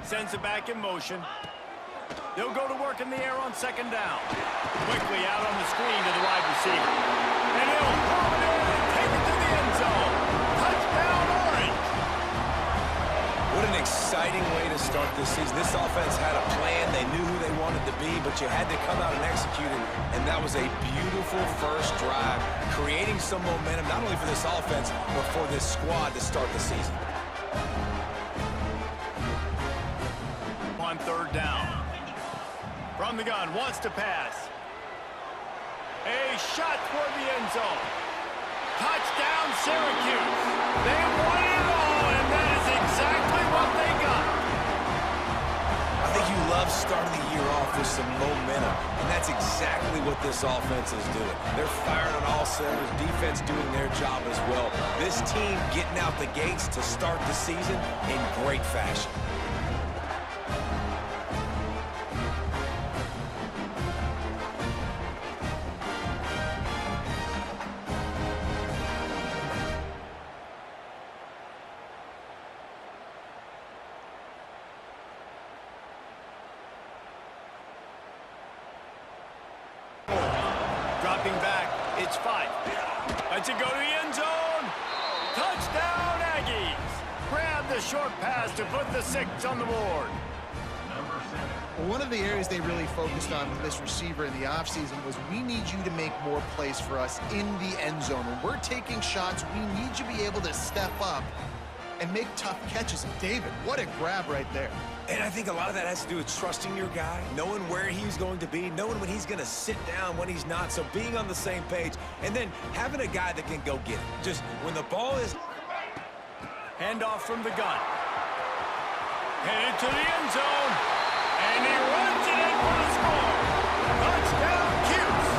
Sends it back in motion. They'll go to work in the air on second down. Quickly out on the screen to the wide receiver. And he'll throw it in and take it to the end zone. Touchdown, Orange. What an exciting way to start this season. This offense had a plan. They knew who they wanted to be, but you had to come out and execute it. And that was a beautiful first drive, creating some momentum, not only for this offense, but for this squad to start the season. On third down. From the gun, wants to pass. A shot toward the end zone. Touchdown, Syracuse. They won it all, and that is exactly what they got. I think you love starting the year off with some momentum, and that's exactly what this offense is doing. They're firing on all cylinders, defense doing their job as well. This team getting out the gates to start the season in great fashion. Dropping back, it's 5. Lets it go to the end zone. Touchdown, Aggies. Grab the short pass to put the 6 on the board. One of the areas they really focused on with this receiver in the offseason was we need you to make more plays for us in the end zone. When we're taking shots, we need you to be able to step up and make tough catches. And David, what a grab right there. And I think a lot of that has to do with trusting your guy, knowing where he's going to be, knowing when he's going to sit down, when he's not. So being on the same page, and then having a guy that can go get it. Just when the ball is... Handoff from the gun. Headed to the end zone. And he runs it in for the score. Touchdown, Cuse.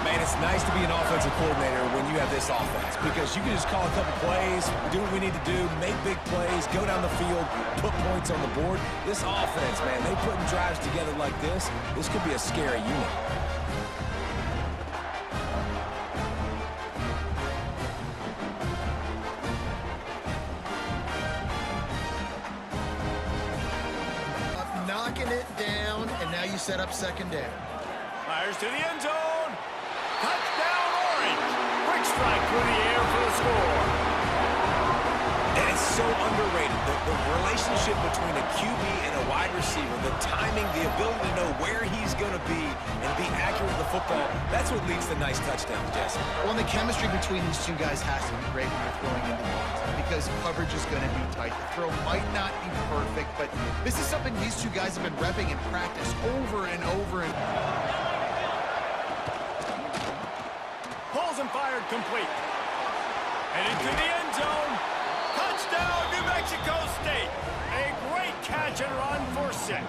Man, it's nice to be an offensive coordinator when you have this offense, because you can just call a couple plays, do what we need to do, make big plays, go down the field, put points on the board. This offense, man, they putting drives together like this could be a scary unit. Knocking it down, and now you set up second down. Fires to the end zone. Touchdown, Orange. Quick strike through the air for the score. And it's so underrated, the relationship between a QB and a wide receiver, the timing, the ability to know where he's going to be and be accurate with the football, that's what leads to nice touchdowns, Jesse. Well, the chemistry between these two guys has to be great when you're throwing into the end, because coverage is going to be tight. The throw might not be perfect, but this is something these two guys have been repping in practice over and over. Pulls and fired complete. Headed to the end zone. Touchdown, New Mexico State. A great catch and run for 6.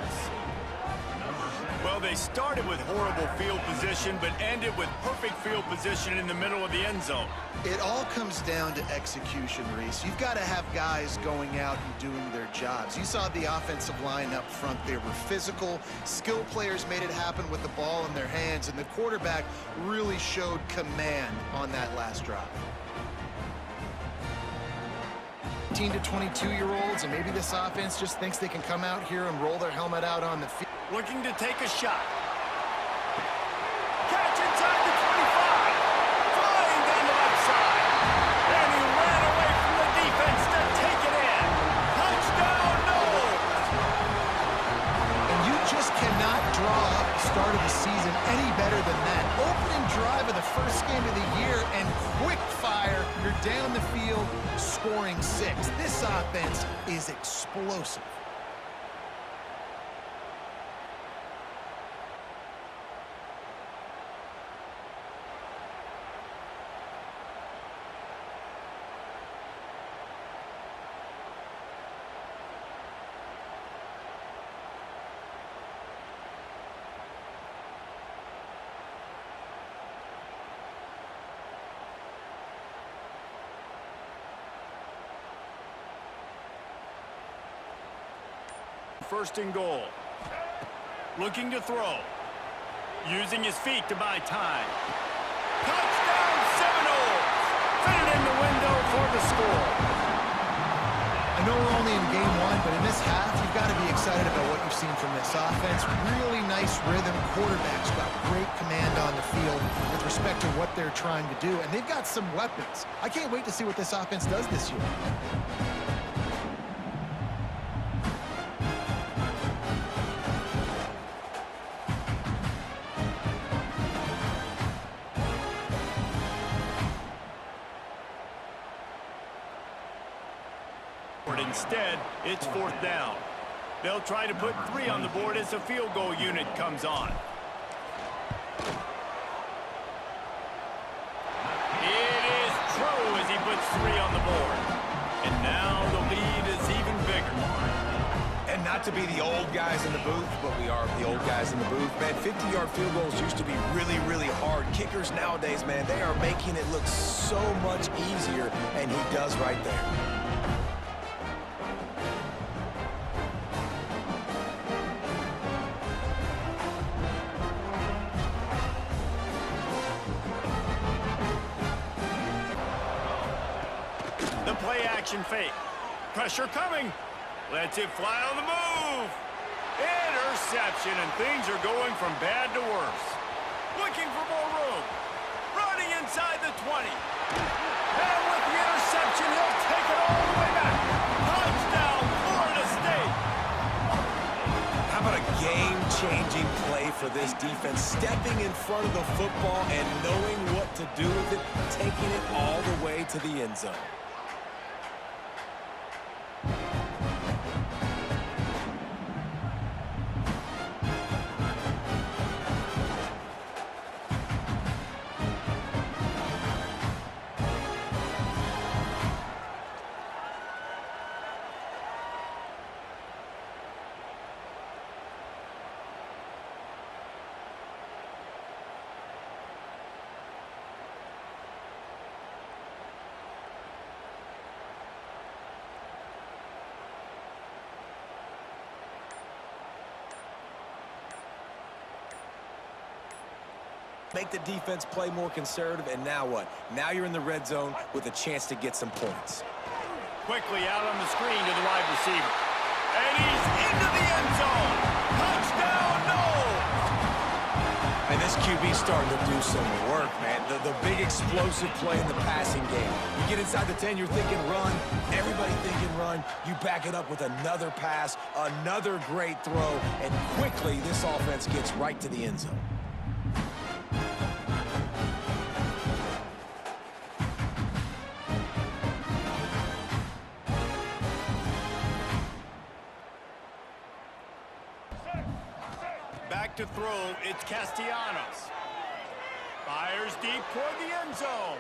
Well, they started with horrible field position, but ended with perfect field position in the middle of the end zone. It all comes down to execution, Reese. You've got to have guys going out and doing their jobs. You saw the offensive line up front. They were physical. Skill players made it happen with the ball in their hands, and the quarterback really showed command on that last drive. 18 to 22-year-olds, and maybe this offense just thinks they can come out here and roll their helmet out on the field. Looking to take a shot. Catch inside the 25. Flying down the left side. And he ran away from the defense to take it in. Touchdown, Knowles. And you just cannot draw up the start of the season any better than that. Opening drive of the first game of the year, and quick fire. You're down the field, scoring 6. This offense is explosive. First and goal. Looking to throw. Using his feet to buy time. Touchdown, Seminoles! Fit it in the window for the score. And know we're only in game one, but in this half, you've got to be excited about what you've seen from this offense. Really nice rhythm. Quarterback's got great command on the field with respect to what they're trying to do, and they've got some weapons. I can't wait to see what this offense does this year. Instead, it's 4th down. They'll try to put 3 on the board as the field goal unit comes on. It is true as he puts 3 on the board. And now the lead is even bigger. And not to be the old guys in the booth, but we are the old guys in the booth. Man, 50-yard field goals used to be really, really hard. Kickers nowadays, man, they are making it look so much easier, and he does right there. Play-action fake. Pressure coming. Lets it fly on the move. Interception, and things are going from bad to worse. Looking for more room. Running inside the 20. And with the interception, he'll take it all the way back. Touchdown, Florida State. How about a game-changing play for this defense? Stepping in front of the football and knowing what to do with it, taking it all the way to the end zone. Make the defense play more conservative, and now what? Now you're in the red zone with a chance to get some points. Quickly out on the screen to the wide receiver. And he's into the end zone. Touchdown, no! And this QB's starting to do some work, man. The big explosive play in the passing game. You get inside the 10, you're thinking run. Everybody thinking run. You back it up with another pass, another great throw, and quickly this offense gets right to the end zone. To throw, it's Castellanos. Fires deep toward the end zone.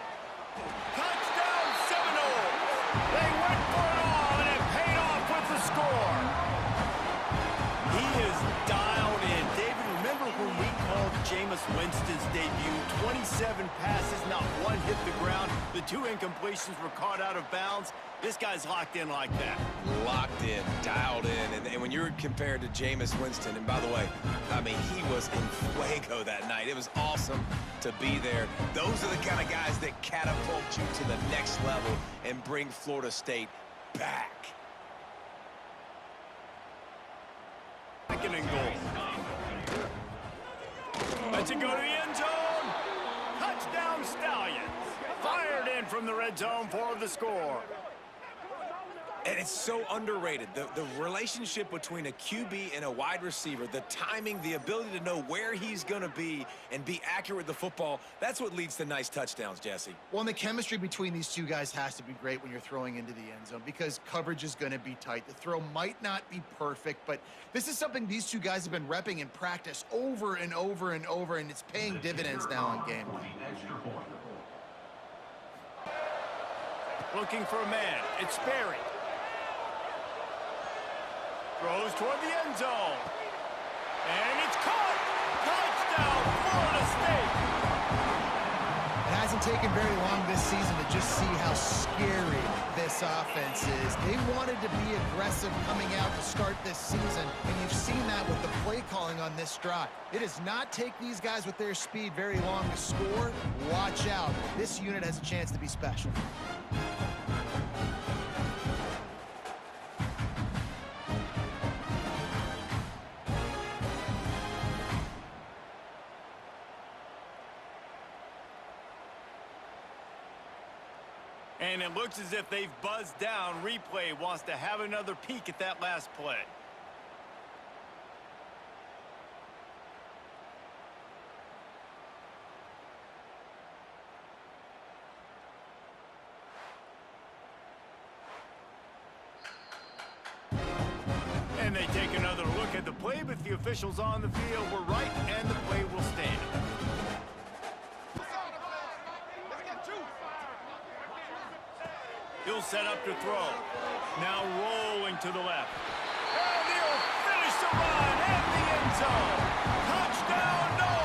Touchdown, Seminoles! They went for it all, and it paid off with the score. He is dialed in. David, remember when we called Jameis Winston's debut? 27 passes, not one hit the ground. The 2 incompletions were caught out of bounds. This guy's locked in like that. Locked in, dialed in, and when you're compared to Jameis Winston, and by the way, I mean, he was in fuego that night. It was awesome to be there. Those are the kind of guys that catapult you to the next level and bring Florida State back. Second and goal. Lets it go to the end zone. Touchdown, Stallions. Fired in from the red zone for the score. And it's so underrated. The relationship between a QB and a wide receiver, the timing, the ability to know where he's going to be and be accurate with the football, that's what leads to nice touchdowns, Jesse. Well, and the chemistry between these two guys has to be great when you're throwing into the end zone because coverage is going to be tight. The throw might not be perfect, but this is something these two guys have been repping in practice over and over and over, and it's paying dividends now on game day. Looking for a man. It's Sperry. Throws toward the end zone. And it's caught! Touchdown, Florida State! It hasn't taken very long this season to just see how scary this offense is. They wanted to be aggressive coming out to start this season, and you've seen that with the play calling on this drive. It does not take these guys with their speed very long to score. Watch out. This unit has a chance to be special. And it looks as if they've buzzed down. Replay wants to have another peek at that last play. And they take another look at the play, but the officials on the field were right, and the play will stand. He'll set up to throw. Now rolling to the left. And he'll finish the run in the end zone. Touchdown, no!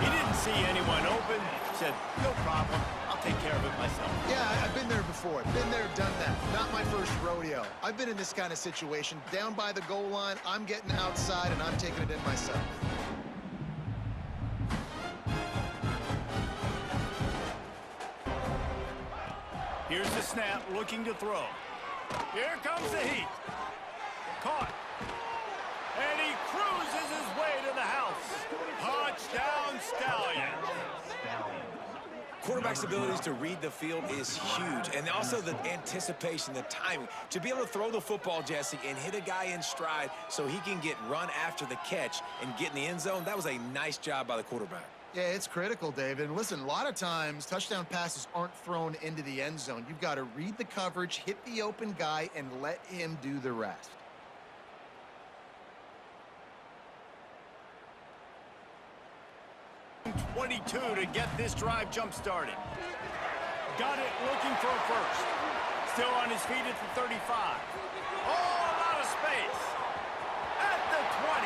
He didn't see anyone open. Said, no problem. I'll take care of it myself. Yeah, I've been there before. Been there, done that. Not my first rodeo. I've been in this kind of situation. Down by the goal line, I'm getting outside, and I'm taking it in myself. Here's the snap, looking to throw. Here comes the heat. Caught. And he cruises his way to the house. Touchdown, Stallion. Quarterback's abilities to read the field is huge, and also the anticipation, the timing. To be able to throw the football, Jesse, and hit a guy in stride so he can get run after the catch and get in the end zone, that was a nice job by the quarterback. Yeah, it's critical, David. And listen, a lot of times, touchdown passes aren't thrown into the end zone. You've got to read the coverage, hit the open guy, and let him do the rest. .22 to get this drive jump-started. Got it, looking for a first. Still on his feet at the 35. Oh, a lot of space. At the 20.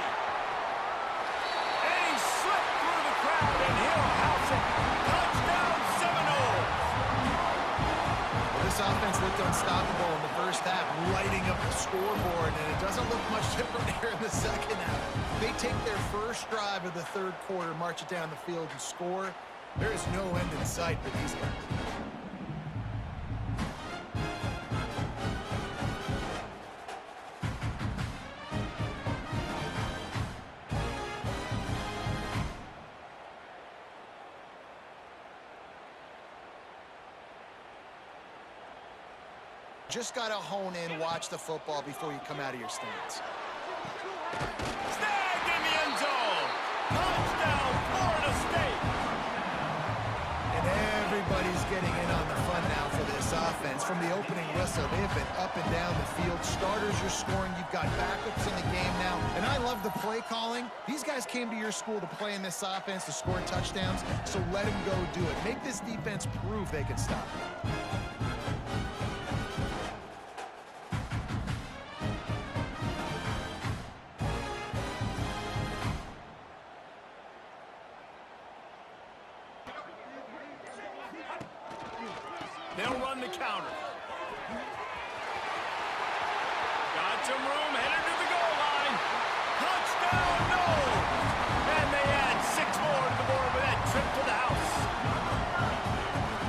And he slipped through the crowd, and he'll house it. Touchdown, Seminoles. Well, this offense looked unstoppable in the first half, lighting up the scoreboard, and it doesn't look much different here in the second half. They take their first drive of the third quarter, march it down the field, and score. There is no end in sight for these guys. Just got to hone in, watch the football before you come out of your stance. Snagged in the end zone. Touchdown, Florida State. And everybody's getting in on the fun now for this offense. From the opening whistle, they have been up and down the field. Starters are scoring. You've got backups in the game now. And I love the play calling. These guys came to your school to play in this offense to score touchdowns, so let them go do it. Make this defense prove they can stop it. They'll run the counter. Got some room, headed to the goal line. Touchdown, no! And they add 6 more to the board with that trip to the house.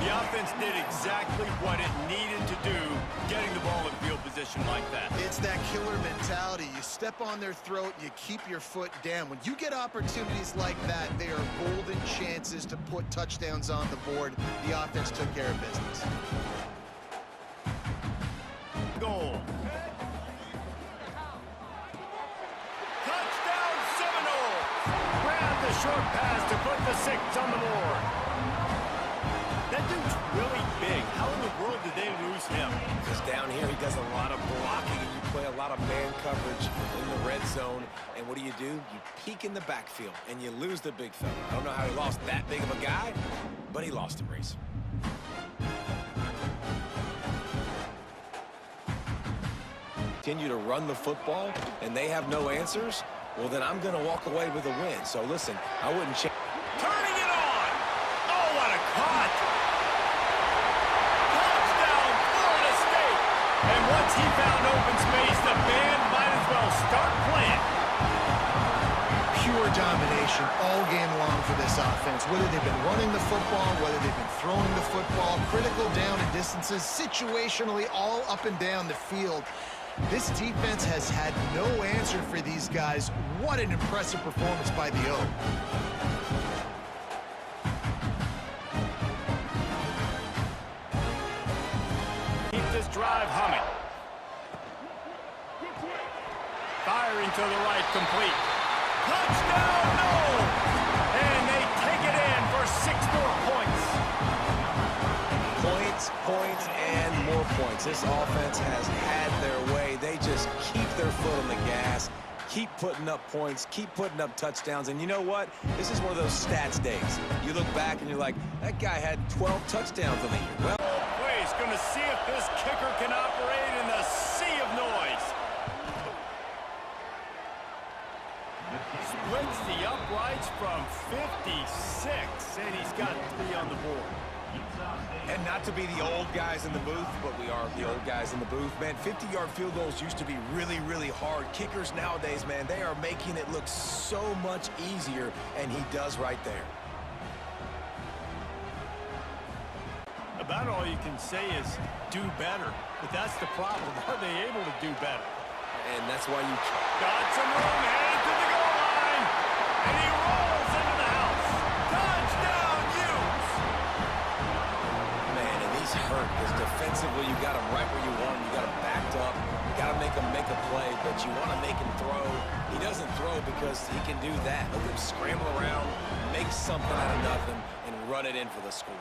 The offense did exactly what it needed to do, getting the ball in field position like that. It's that killer mentality. You step on their throat, you keep your foot down. When you get opportunities like that, they are golden chances to put touchdowns on the board. The offense took care of business. Goal. Touchdown, Seminoles! Grab the short pass to put the 6 on the board. That dude's really big. How in the world did they lose him? Because down here he does a lot of blocking, and you play a lot of man coverage in the red zone. And what do? You peek in the backfield, and you lose the big fella. I don't know how he lost that big of a guy, but he lost him, Reese. Continue to run the football, and they have no answers, well, then I'm going to walk away with a win. So, listen, I wouldn't change. Turning it on! Oh, what a caught! Touchdown, Florida State! And once he found open space, the band might as well start playing. Pure domination all game long for this offense. Whether they've been running the football, whether they've been throwing the football, critical down and distances, situationally all up and down the field. This defense has had no answer for these guys. What an impressive performance by the O. Firing to the right, complete. Touchdown, no! And they take it in for 6 more points. Points, points, and more points. This offense has had their way. They just keep their foot on the gas, keep putting up points, keep putting up touchdowns. And you know what? This is one of those stats days. You look back and you're like, that guy had 12 touchdowns on the year. Well, He's going to see if this kicker can operate in the sea of noise. Splits the uprights from 56, and he's got 3 on the board. and not to be the old guys in the booth, but we are the old guys in the booth, man. 50-yard field goals used to be really, really hard. Kickers nowadays, man, they are making it look so much easier, and he does right there. About all you can say is do better, but that's the problem. Are they able to do better? And that's why you... Got some room, headed to the goal line, and he rolls into the house. Touchdown, Utes! Man, and he's hurt because defensively you got him right where you want him. You got him backed up. You got to make him make a play, but you want to make him throw. He doesn't throw because he can do that. Look at him scramble around, make something out of nothing, and run it in for the score.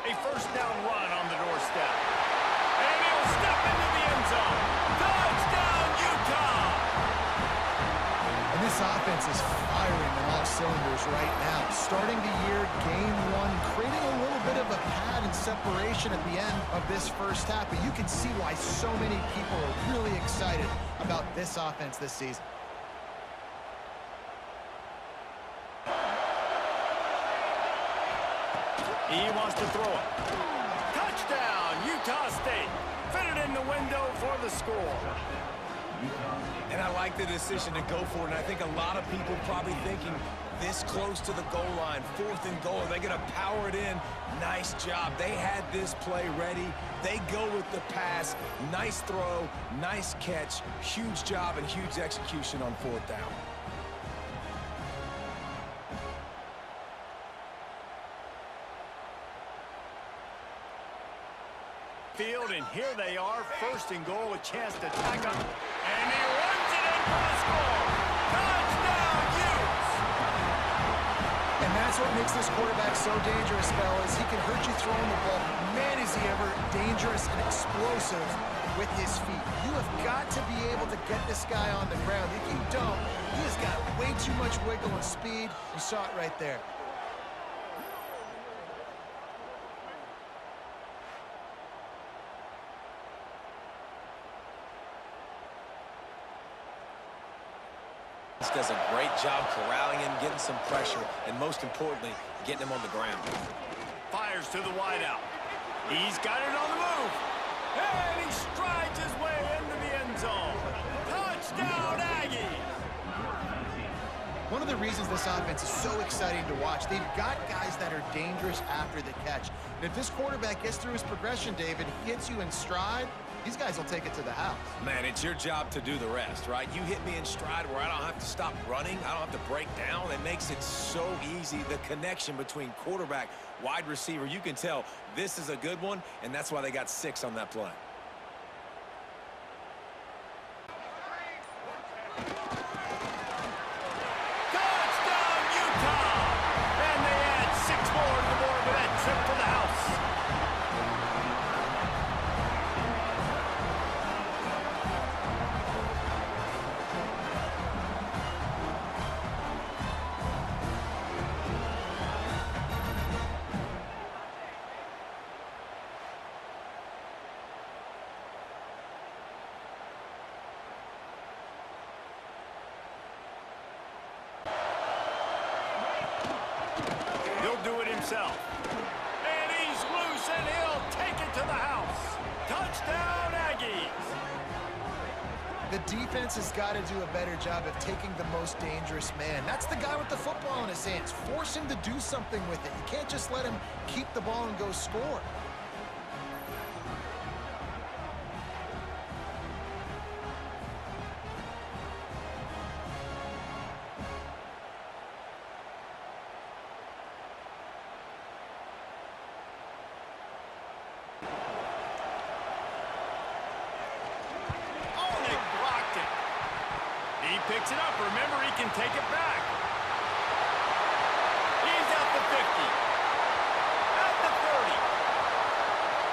A first down run on the doorstep. And he'll step into the end zone. Touchdown, Utah! And this offense is firing on all cylinders right now. Starting the year, game one, creating a little bit of a pad and separation at the end of this first half. But you can see why so many people are really excited about this offense this season. He wants to throw it. Touchdown, Utah State. Fitted in the window for the score. And I like the decision to go for it, and I think a lot of people probably thinking this close to the goal line, 4th and goal, are they going to power it in? Nice job. They had this play ready. They go with the pass. Nice throw, nice catch, huge job and huge execution on 4th down. Field, and here they are, 1st and goal, a chance to tack up. And he runs it in for the score. Touchdown, Utes! And that's what makes this quarterback so dangerous, fellas. He can hurt you throwing the ball. Man, is he ever dangerous and explosive with his feet. You have got to be able to get this guy on the ground. If you don't, he has got way too much wiggle and speed. You saw it right there. Does a great job corralling him, getting some pressure, and most importantly, getting him on the ground. Fires to the wideout. He's got it on the move. And he strides his way into the end zone. Touchdown, Aggies! One of the reasons this offense is so exciting to watch, they've got guys that are dangerous after the catch. And if this quarterback gets through his progression, David, hits you in stride, these guys will take it to the house. Man, it's your job to do the rest, right? You hit me in stride where I don't have to stop running. I don't have to break down. It makes it so easy. The connection between quarterback, wide receiver, you can tell this is a good one, and that's why they got 6 on that play. Touchdown, Utah! And they add 6 more to the board with that trip to the house. He'll do it himself. And he's loose, and he'll take it to the house. Touchdown, Aggies! The defense has got to do a better job of taking the most dangerous man. That's the guy with the football in his hands. Force him to do something with it. You can't just let him keep the ball and go score. picks it up. Remember, he can take it back. He's at the 50. At the 30.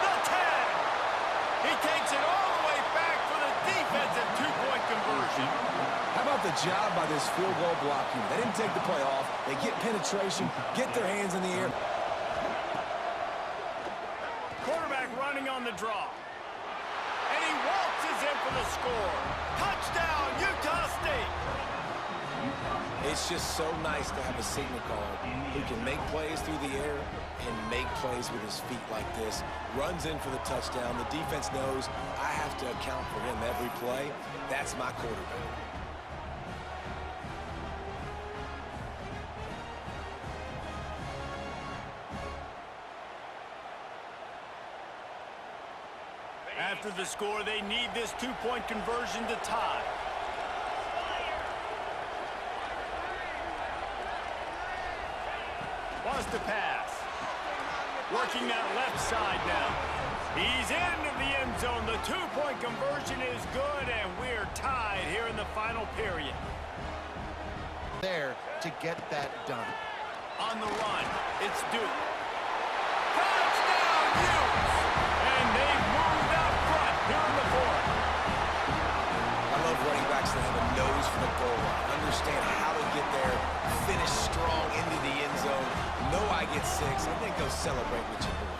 The 10. He takes it all the way back for the defensive two-point conversion. How about the job by this field goal block unit? They didn't take the play off. They get penetration, get their hands in the air. Quarterback running on the draw. And he waltzes in for the score. Touchdown, Utah State. It's just so nice to have a signal caller who can make plays through the air and make plays with his feet like this. Runs in for the touchdown. The defense knows I have to account for him every play. That's my quarterback. After the score, they need this two-point conversion to tie. Wants to pass. Working that left side now. He's into the end zone. The two-point conversion is good, and we're tied here in the final period. There to get that done. On the run, it's Duke. Touchdown, Utes! And they've moved out front here in the fourth. I love running backs that have a nose for the goal line. Understand how to get there, finish strong into the end zone. Know I get 6. I think go celebrate with your boy.